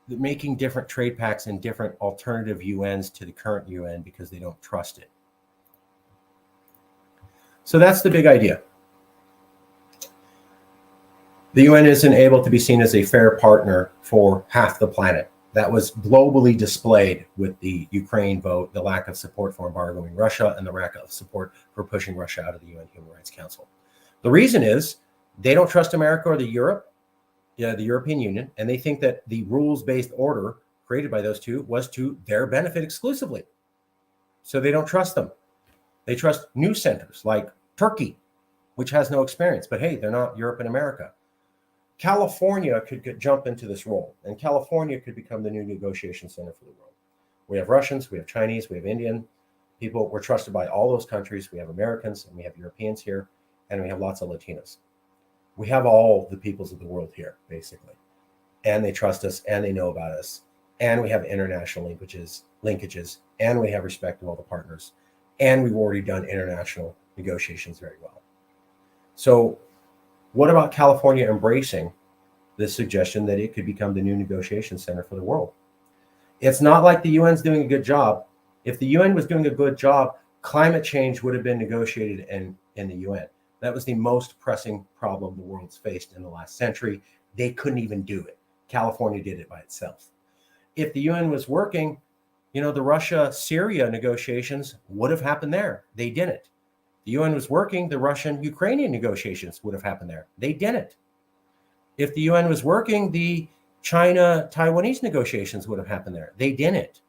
[SPEAKER 1] they're making different trade pacts and different alternative UNs to the current UN because they don't trust it. So that's the big idea. The UN isn't able to be seen as a fair partner for half the planet. That was globally displayed with the Ukraine vote, the lack of support for embargoing Russia, and the lack of support for pushing Russia out of the UN Human Rights Council. The reason is they don't trust America or the European Union, and they think that the rules-based order created by those two was to their benefit exclusively. So they don't trust them. They trust new centers like Turkey, which has no experience, but hey, they're not Europe and America. California could jump into this role, and California could become the new negotiation center for the world. We have Russians, we have Chinese, we have Indian people. We're trusted by all those countries. We have Americans, and we have Europeans here, and we have lots of Latinos. We have all the peoples of the world here, basically. And they trust us, and they know about us. And we have international linkages, and we have respect of all the partners. And we've already done international negotiations very well. So what about California embracing this suggestion that it could become the new negotiation center for the world? It's not like the UN's doing a good job. If the UN was doing a good job, climate change would have been negotiated in the UN. That was the most pressing problem the world's faced in the last century. They couldn't even do it. California did it by itself. If the UN was working, the Russia-Syria negotiations would have happened there. They didn't. The UN was working, the Russian-Ukrainian negotiations would have happened there. They didn't. If the UN was working, the China-Taiwanese negotiations would have happened there. They didn't.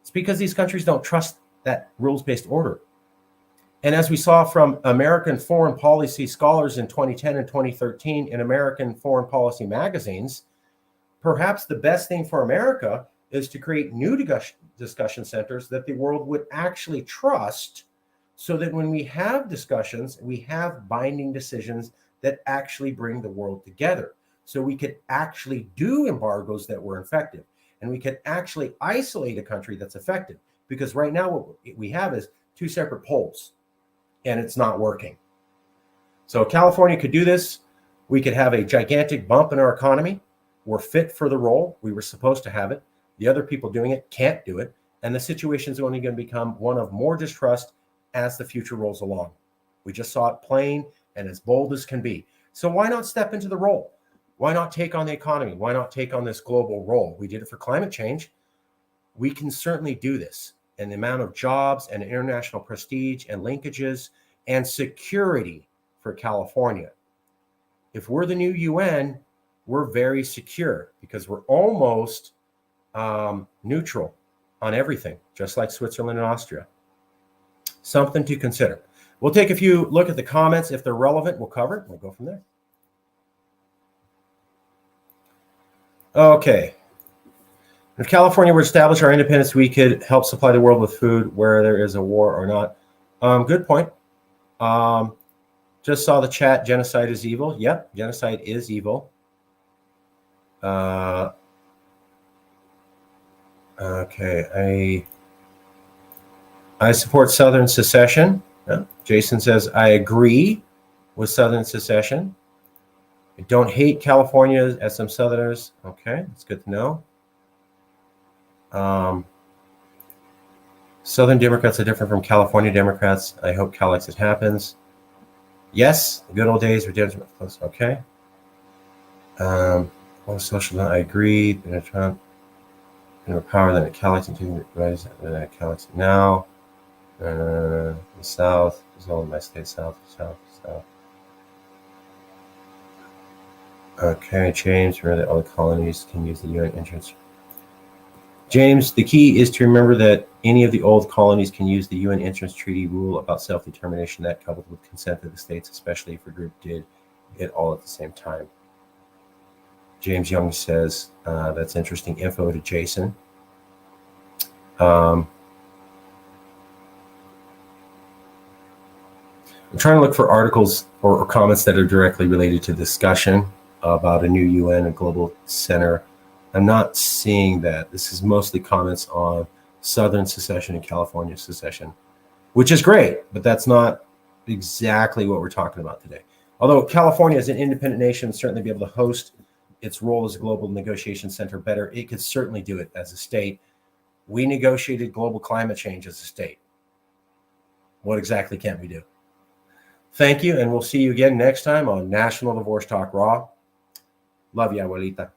[SPEAKER 1] It's because these countries don't trust that rules-based order. And as we saw from American foreign policy scholars in 2010 and 2013 in American foreign policy magazines, perhaps the best thing for America is to create new discussion centers that the world would actually trust, so that when we have discussions, we have binding decisions that actually bring the world together. So we could actually do embargoes that were effective, and we could actually isolate a country that's effective. Because right now what we have is two separate poles, and it's not working. So California could do this. We could have a gigantic bump in our economy. We're fit for the role. We were supposed to have it. The other people doing it can't do it. And the situation is only going to become one of more distrust as the future rolls along. We just saw it plain and as bold as can be. So why not step into the role? Why not take on the economy? Why not take on this global role? We did it for climate change. We can certainly do this. And the amount of jobs and international prestige and linkages and security for California. If we're the new UN, we're very secure because we're almost neutral on everything, just like Switzerland and Austria. Something to consider. We'll take a few look at the comments. If they're relevant, we'll cover it. We'll go from there. Okay. If California were to establish our independence, we could help supply the world with food where there is a war or not. Good point. Just saw the chat. Genocide is evil. Yep, genocide is evil. Okay, I support Southern secession. Yeah. Jason says, I agree with Southern secession. I don't hate California as some Southerners. Okay, that's good to know. Southern Democrats are different from California Democrats. I hope Calexit happens. Yes, the good old days were different. Okay. Social, I agree. Trump, more power than a Calexit. Calexit now. The South, is all in my state, South. Okay, James, remember that all the colonies can use the UN entrance. James, the key is to remember that any of the old colonies can use the UN entrance treaty rule about self-determination, that coupled with consent of the states, especially if a group did it all at the same time. James Young says, that's interesting info to Jason. I'm trying to look for articles or comments that are directly related to discussion about a new UN and global center. I'm not seeing that. This is mostly comments on Southern secession and California secession, which is great, but that's not exactly what we're talking about today. Although California as an independent nation would certainly be able to host its role as a global negotiation center better, it could certainly do it as a state. We negotiated global climate change as a state. What exactly can't we do? Thank you, and we'll see you again next time on National Divorce Talk Raw. Love you, abuelita.